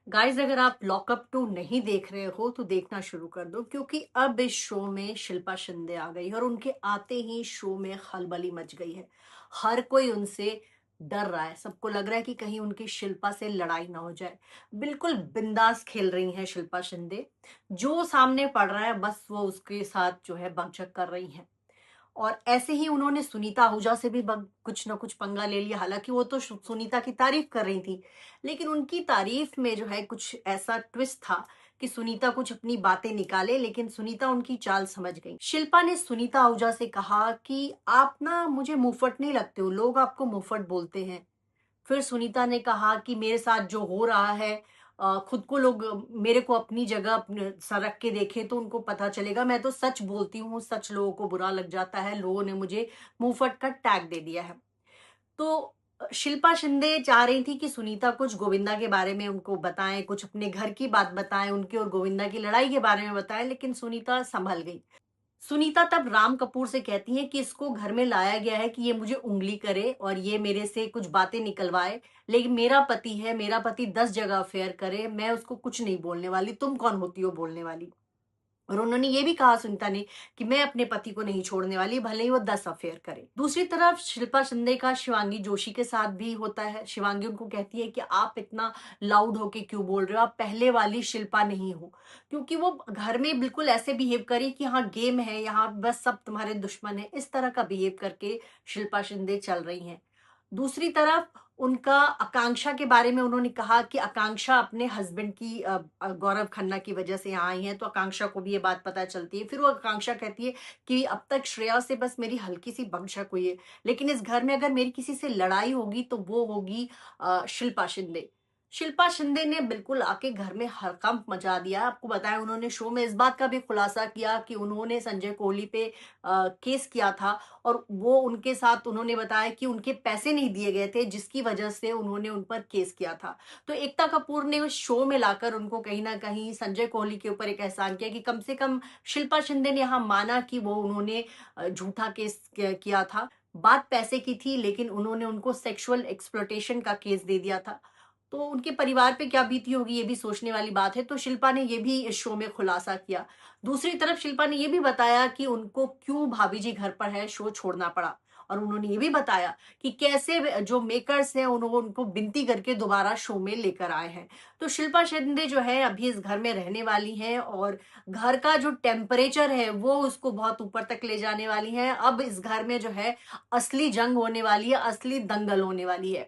Guys, अगर आप lockup 2 नहीं देख रहे हो तो देखना शुरू कर दो, क्योंकि अब इस शो में शिल्पा शिंदे आ गई है और उनके आते ही शो में खलबली मच गई है। हर कोई उनसे डर रहा है, सबको लग रहा है कि कहीं उनकी शिल्पा से लड़ाई ना हो जाए। बिल्कुल बिंदास खेल रही हैं शिल्पा शिंदे। जो सामने पड़ रहा है बस वो उसके साथ जो है बकझक कर रही हैं। और ऐसे ही उन्होंने सुनीता आहूजा से भी कुछ ना कुछ पंगा ले लिया। हालांकि वो तो सुनीता की तारीफ कर रही थी, लेकिन उनकी तारीफ में जो है कुछ ऐसा ट्विस्ट था कि सुनीता कुछ अपनी बातें निकाले, लेकिन सुनीता उनकी चाल समझ गई। शिल्पा ने सुनीता आहूजा से कहा कि आप ना मुझे मुंहफट नहीं लगते हो, लोग आपको मुंहफट बोलते हैं। फिर सुनीता ने कहा कि मेरे साथ जो हो रहा है, खुद को लोग मेरे को अपनी जगह रख के देखें तो उनको पता चलेगा। मैं तो सच बोलती हूँ, सच लोगों को बुरा लग जाता है, लोगों ने मुझे मुंहफट का टैग दे दिया है। तो शिल्पा शिंदे चाह रही थी कि सुनीता कुछ गोविंदा के बारे में उनको बताएं, कुछ अपने घर की बात बताएं, उनके और गोविंदा की लड़ाई के बारे में बताएं, लेकिन सुनीता संभल गई। सुनीता तब राम कपूर से कहती हैं कि इसको घर में लाया गया है कि ये मुझे उंगली करे और ये मेरे से कुछ बातें निकलवाए, लेकिन मेरा पति है, मेरा पति 10 जगह अफेयर करे, मैं उसको कुछ नहीं बोलने वाली, तुम कौन होती हो बोलने वाली। और उन्होंने ये भी कहा सुनीता ने कि मैं अपने पति को नहीं छोड़ने वाली, भले ही वो 10 अफेयर करे। दूसरी तरफ शिल्पा शिंदे का शिवांगी जोशी के साथ भी होता है। शिवांगी उनको कहती है कि आप इतना लाउड होके क्यों बोल रहे हो, आप पहले वाली शिल्पा नहीं हो। क्योंकि वो घर में बिल्कुल ऐसे बिहेव करी कि हाँ गेम है, यहाँ बस सब तुम्हारे दुश्मन है, इस तरह का बिहेव करके शिल्पा शिंदे चल रही हैं। दूसरी तरफ उनका आकांक्षा के बारे में उन्होंने कहा कि आकांक्षा अपने हस्बैंड की गौरव खन्ना की वजह से यहाँ आई है, तो आकांक्षा को भी ये बात पता चलती है। फिर वो आकांक्षा कहती है कि अब तक श्रेया से बस मेरी हल्की सी बकझक हुई है, लेकिन इस घर में अगर मेरी किसी से लड़ाई होगी तो वो होगी शिल्पा शिंदे। शिल्पा शिंदे ने बिल्कुल आके घर में हड़कंप मचा दिया। आपको बताया, उन्होंने शो में इस बात का भी खुलासा किया कि उन्होंने संजय कोहली पे केस किया था, और वो उनके साथ उन्होंने बताया कि उनके पैसे नहीं दिए गए थे, जिसकी वजह से उन्होंने उन पर केस किया था। तो एकता कपूर ने उस शो में लाकर उनको कहीं न कहीं संजय कोहली के ऊपर एक एहसान किया कि कम से कम शिल्पा शिंदे ने यहाँ माना कि वो उन्होंने झूठा केस किया था। बात पैसे की थी, लेकिन उन्होंने उनको सेक्सुअल एक्सप्लॉयटेशन का केस दे दिया था। तो उनके परिवार पे क्या बीती होगी, ये भी सोचने वाली बात है। तो शिल्पा ने ये भी इस शो में खुलासा किया। दूसरी तरफ शिल्पा ने ये भी बताया कि उनको क्यों भाभी जी घर पर है शो छोड़ना पड़ा, और उन्होंने ये भी बताया कि कैसे जो मेकर्स हैं उन्होंने उनको विनती करके दोबारा शो में लेकर आए हैं। तो शिल्पा शिंदे जो है अभी इस घर में रहने वाली हैं, और घर का जो टेम्परेचर है वो उसको बहुत ऊपर तक ले जाने वाली हैं। अब इस घर में जो है असली जंग होने वाली है, असली दंगल होने वाली है।